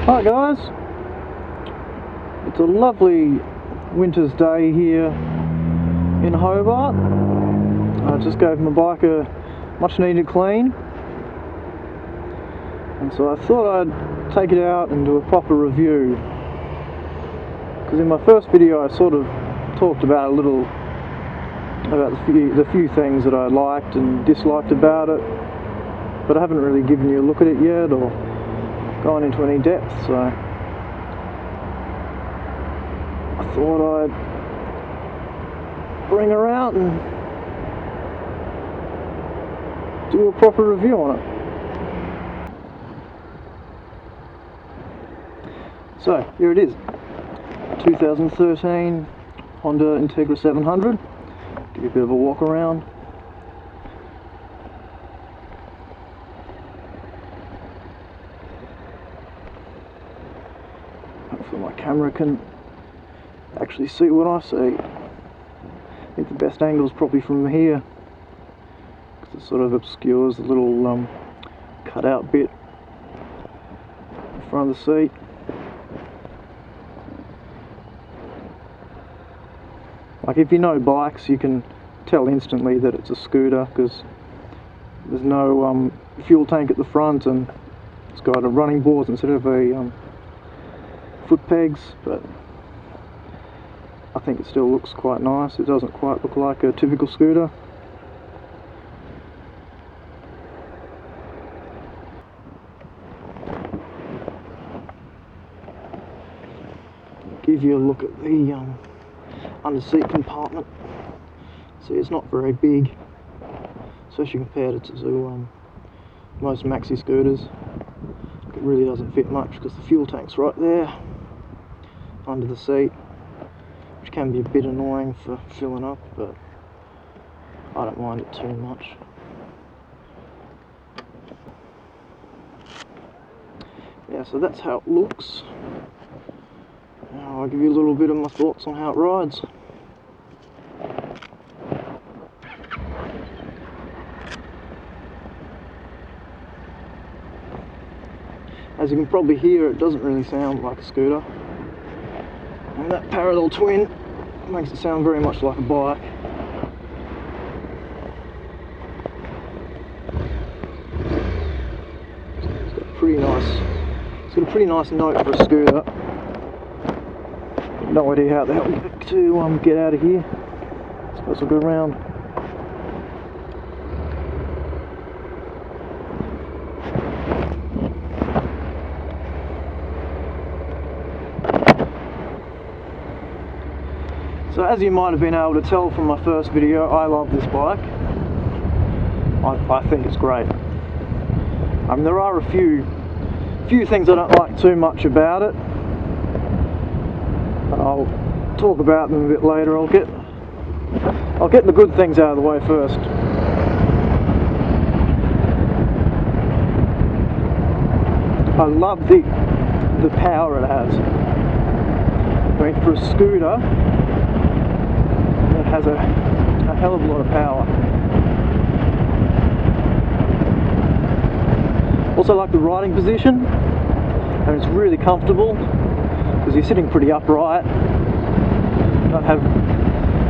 Hi guys, it's a lovely winter's day here in Hobart. I just gave my bike a much needed clean, and so I thought I'd take it out and do a proper review, because in my first video I sort of talked about a little about the few things that I liked and disliked about it, but I haven't really given you a look at it yet or gone into any depth, so I thought I'd bring her out and do a proper review on it. So here it is, 2013 Honda Integra 700. Give you a bit of a walk around. Hopefully my camera can actually see what I see. I think the best angle is probably from here, because it sort of obscures the little cutout bit in front of the seat. Like, if you know bikes, you can tell instantly that it's a scooter, because there's no fuel tank at the front, and it's got a running boards instead of a foot pegs, but I think it still looks quite nice. It doesn't quite look like a typical scooter. Give you a look at the under seat compartment. See, it's not very big, especially compared to most maxi scooters. It really doesn't fit much because the fuel tank's right there under the seat, which can be a bit annoying for filling up, but I don't mind it too much. Yeah, so that's how it looks. Now I'll give you a little bit of my thoughts on how it rides. As you can probably hear, it doesn't really sound like a scooter, and that parallel twin makes it sound very much like a bike. It's got a pretty nice note for a scooter. No idea how the hell to get out of here. I suppose I'll go around. So as you might have been able to tell from my first video, I love this bike. I think it's great. I mean, there are a few things I don't like too much about it. I'll talk about them a bit later. I'll get the good things out of the way first. I love the power it has. I mean, for a scooter, it has a hell of a lot of power. Also like the riding position, and it's really comfortable because you're sitting pretty upright.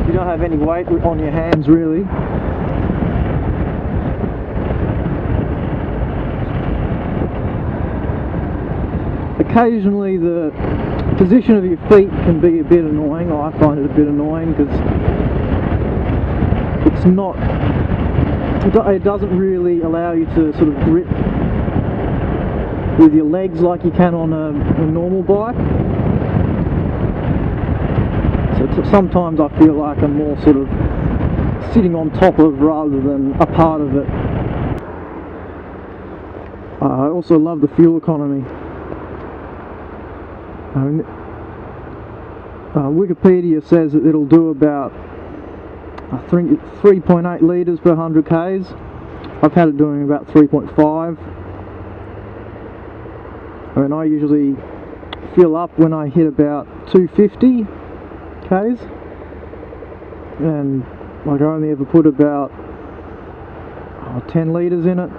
You don't have any weight on your hands really. Occasionally the position of your feet can be a bit annoying. I find it a bit annoying because it doesn't really allow you to sort of grip with your legs like you can on a normal bike. So sometimes I feel like I'm more sort of sitting on top of rather than a part of it. I also love the fuel economy. Wikipedia says that it'll do about, I think it's 3.8 litres per 100 k's. I've had it doing about 3.5. I mean, I usually fill up when I hit about 250 k's, and like I only ever put about 10 litres in it.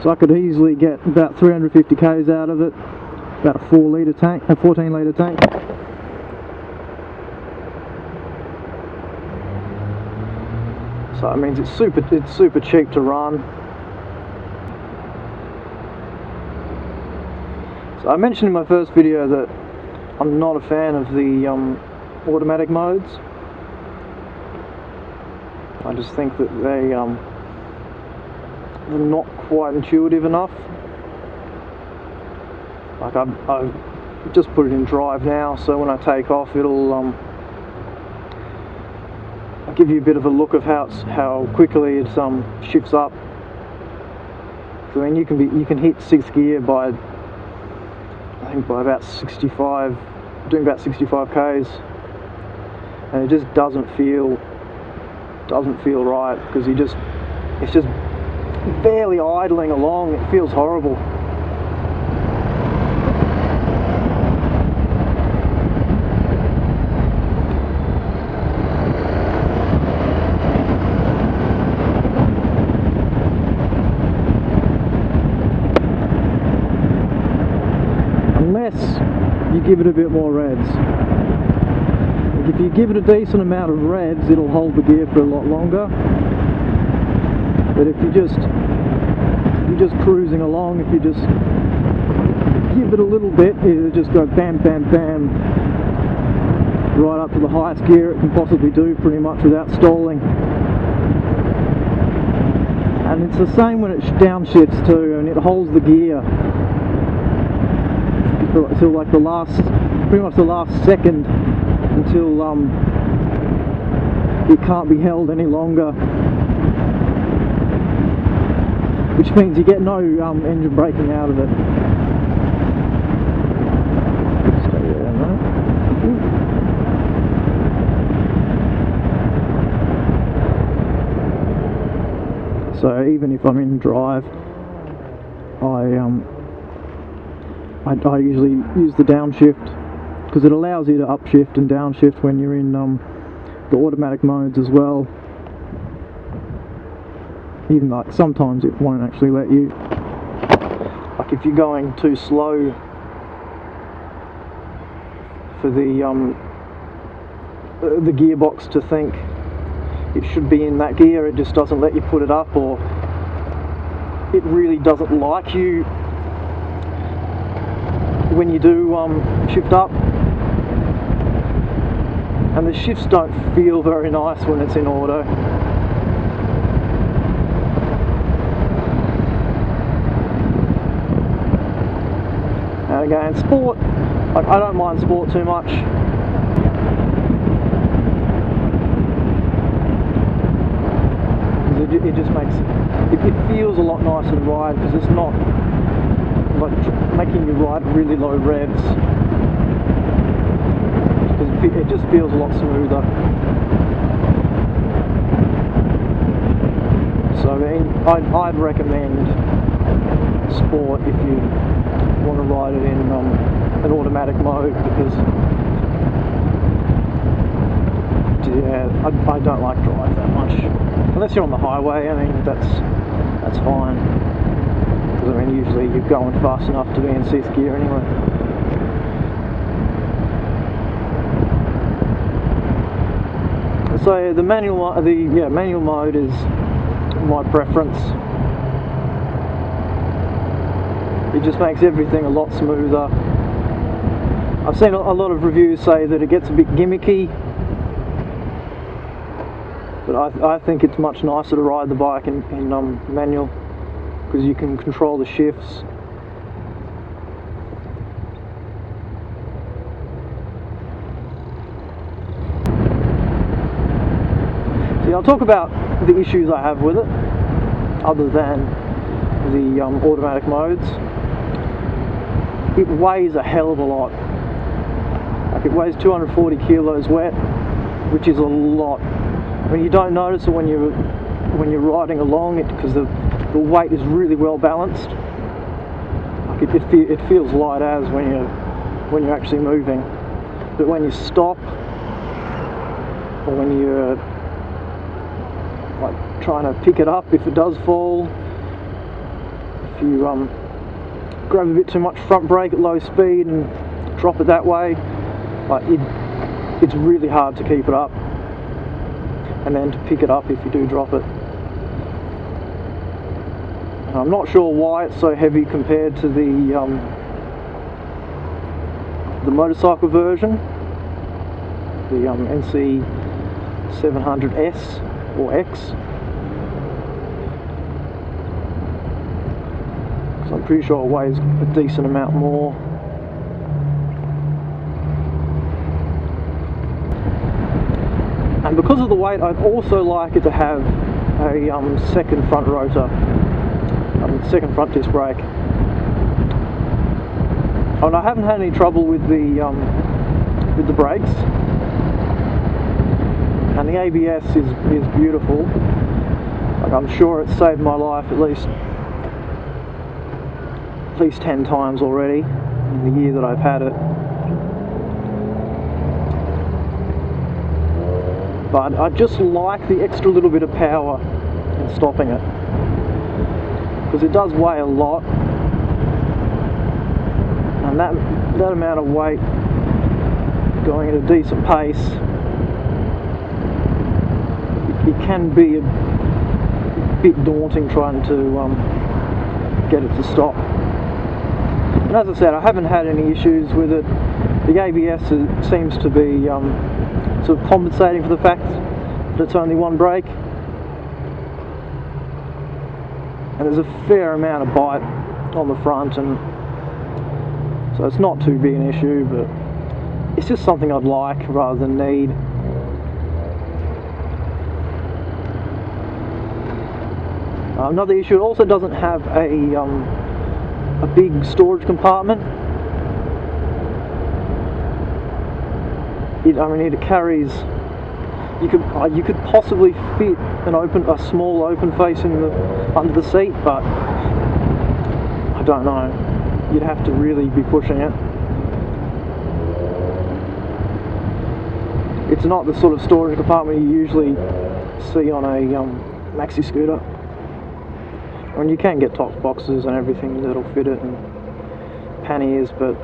So I could easily get about 350 k's out of it, about a 4-litre tank, a 14-litre tank. So it means it's super cheap to run. So I mentioned in my first video that I'm not a fan of the automatic modes. I just think that they're not quite intuitive enough. Like I've just put it in drive now, so when I take off, it'll give you a bit of a look of how quickly it shifts up. So I mean, you can hit 6th gear by, I think, by about 65, doing about 65 k's, and it just doesn't feel right, because it's just barely idling along. It feels horrible. Unless you give it a bit more revs. Like if you give it a decent amount of revs, it'll hold the gear for a lot longer. But if you're just cruising along, if you just give it a little bit, it'll just go bam, bam, bam, right up to the highest gear it can possibly do, pretty much without stalling. And it's the same when it downshifts too, and it holds the gear until like pretty much the last second, until it can't be held any longer, which means you get no engine braking out of it. Stay there, mate. So even if I'm in drive, I usually use the downshift, because it allows you to upshift and downshift when you're in the automatic modes as well. Even like sometimes it won't actually let you. Like if you're going too slow for the gearbox to think it should be in that gear, it just doesn't let you put it up, or it really doesn't like you when you do shift up. And the shifts don't feel very nice when it's in auto. And again, sport, like I don't mind sport too much. It just makes it feels a lot nicer to ride, because it's not like making you ride really low revs. It just feels a lot smoother. So I mean, I'd recommend sport if you want to ride it in an automatic mode, because yeah, I don't like drive that much. Unless you're on the highway, I mean, that's fine. Because I mean, usually you're going fast enough to be in 6th gear anyway. So the manual mode is my preference. It just makes everything a lot smoother. I've seen a lot of reviews say that it gets a bit gimmicky, but I think it's much nicer to ride the bike in manual, because you can control the shifts. See, I'll talk about the issues I have with it, other than the automatic modes. It weighs a hell of a lot. Like it weighs 240 kilos wet, which is a lot. I mean, you don't notice it when you're riding along it, because the weight is really well balanced. Like it feels light as when you're actually moving, but when you stop, or when you're like trying to pick it up, if it does fall, it if you grab a bit too much front brake at low speed and drop it that way, like it's really hard to keep it up, and then to pick it up if you do drop it. I'm not sure why it's so heavy compared to the motorcycle version, the NC700S or X. So I'm pretty sure it weighs a decent amount more. And because of the weight, I'd also like it to have a second front rotor, second front disc brake. Oh, and I haven't had any trouble with the brakes, and the ABS is beautiful. Like, I'm sure it's saved my life at least 10 times already in the year that I've had it. But I just like the extra little bit of power in stopping it, because it does weigh a lot, and that amount of weight going at a decent pace, it can be a bit daunting trying to get it to stop. And as I said, I haven't had any issues with it. The ABS seems to be sort of compensating for the fact that it's only one brake, and there's a fair amount of bite on the front, and so it's not too big an issue, but it's just something I'd like rather than need. Another issue, it also doesn't have a big storage compartment. It carries. You could possibly fit a small open face under the seat, but I don't know. You'd have to really be pushing it. It's not the sort of storage compartment you usually see on a maxi scooter. I mean, you can get top boxes and everything that'll fit it, and panniers, but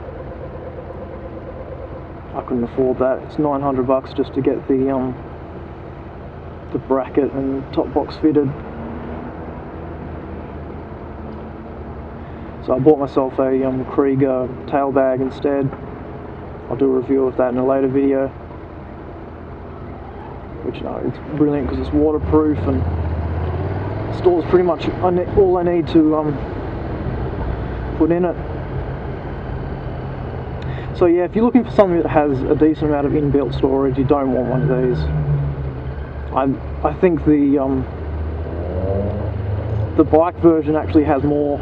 I couldn't afford that. It's $900 just to get the bracket and top box fitted. So I bought myself a Krieger tail bag instead. I'll do a review of that in a later video. Which, it's brilliant because it's waterproof and stores pretty much all I need to put in it. So yeah, if you're looking for something that has a decent amount of inbuilt storage, you don't want one of these. I think the bike version actually has more.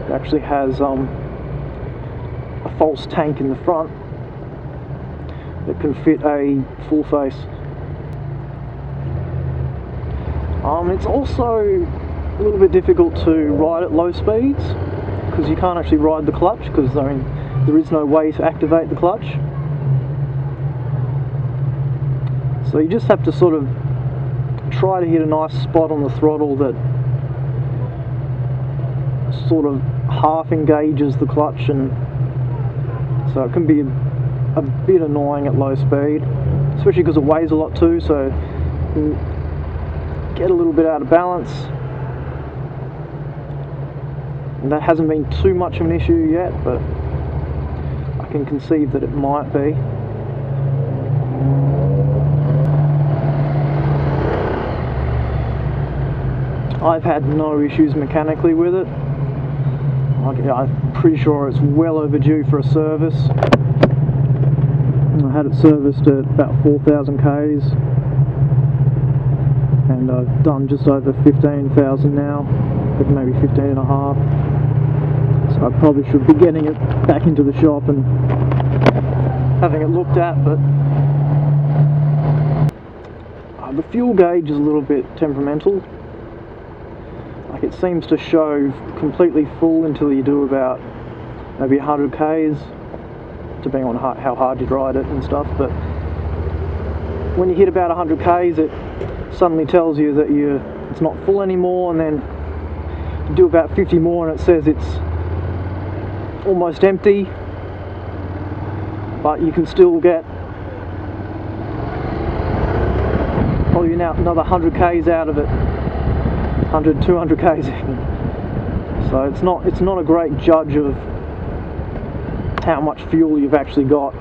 It actually has a false tank in the front that can fit a full face. It's also a little bit difficult to ride at low speeds, because you can't actually ride the clutch, because there is no way to activate the clutch. So you just have to sort of try to hit a nice spot on the throttle that sort of half engages the clutch, and so it can be a bit annoying at low speed, especially because it weighs a lot too, so you get a little bit out of balance. And that hasn't been too much of an issue yet, but I can conceive that it might be. I've had no issues mechanically with it. I'm pretty sure it's well overdue for a service. I had it serviced at about 4,000 Ks, and I've done just over 15,000 now, but maybe 15 and a half. So I probably should be getting it back into the shop and having it looked at, but the fuel gauge is a little bit temperamental. Like, it seems to show completely full until you do about maybe 100 Ks, depending on how hard you ride it and stuff, but when you hit about 100 Ks it suddenly tells you that it's not full anymore, and then You do about 50 more and it says it's almost empty, but you can still get probably now another 100 k's out of it, 100, 200 k's even. So it's not a great judge of how much fuel you've actually got.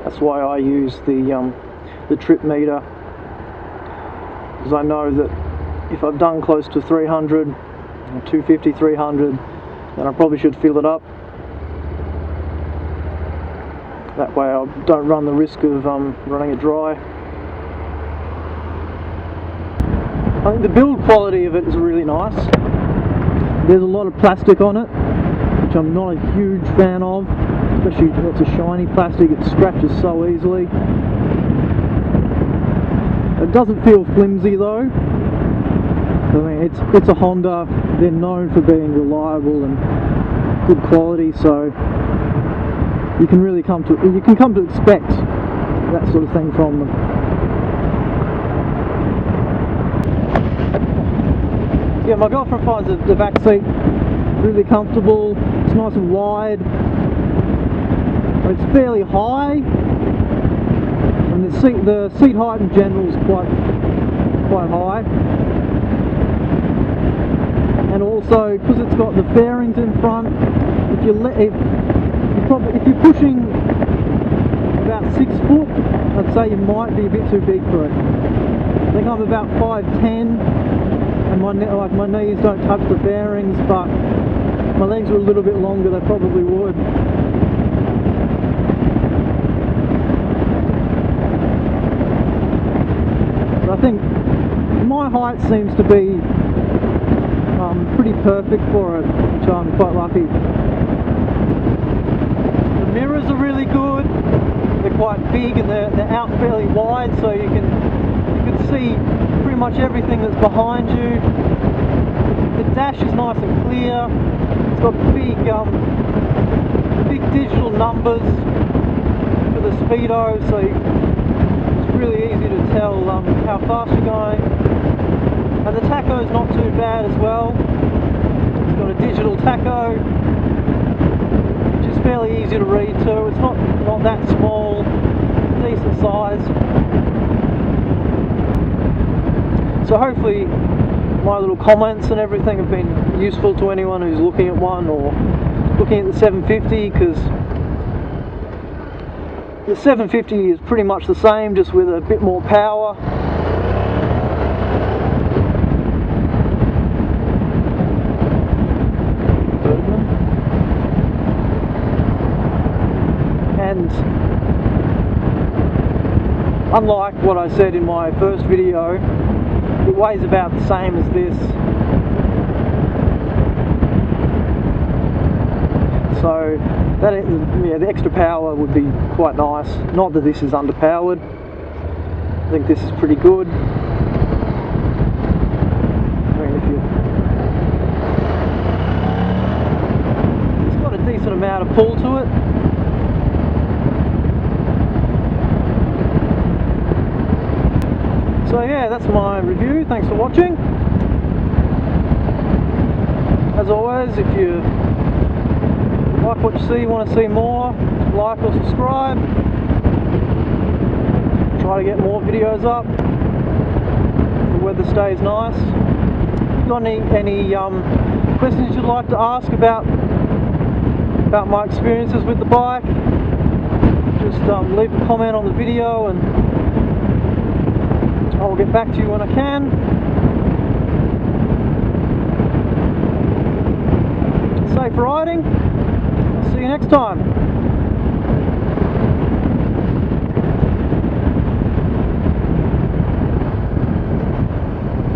That's why I use the trip meter, because I know that if I've done close to 300, 250, 300, then I probably should fill it up. That way I don't run the risk of running it dry. I think the build quality of it is really nice. There's a lot of plastic on it, which I'm not a huge fan of, especially if it's a shiny plastic. It scratches so easily. It doesn't feel flimsy though. I mean, it's a Honda. They're known for being reliable and good quality, so you can really come to expect that sort of thing from them. Yeah, my girlfriend finds the back seat really comfortable. It's nice and wide. It's fairly high, and the seat height in general is quite high. And also, because it's got the fairings in front, if you're pushing about 6 foot, I'd say you might be a bit too big for it. I think I'm about 5'10", and my knees don't touch the fairings, but my legs are a little bit longer. They probably would. So I think my height seems to be pretty perfect for it, which I'm quite lucky. The mirrors are really good. They're quite big and they're out fairly wide, so you can see pretty much everything that's behind you. The dash is nice and clear. It's got big digital numbers for the speedo, so it's really easy to tell how fast you're going. And the tacho is not too bad as well. It's got a digital tacho, which is fairly easy to read too. It's not that small, it's decent size. So hopefully my little comments and everything have been useful to anyone who's looking at one or looking at the 750, because the 750 is pretty much the same, just with a bit more power. And unlike what I said in my first video, it weighs about the same as this. So that, yeah, the extra power would be quite nice. Not that this is underpowered. I think this is pretty good. I mean, it's got a decent amount of pull to it. So yeah, that's my review. Thanks for watching. As always, if you like what you see, want to see more, like or subscribe. Try to get more videos up. The weather stays nice. If you've got any questions you'd like to ask about my experiences with the bike, just leave a comment on the video and I'll get back to you when I can. Safe riding. I'll see you next time.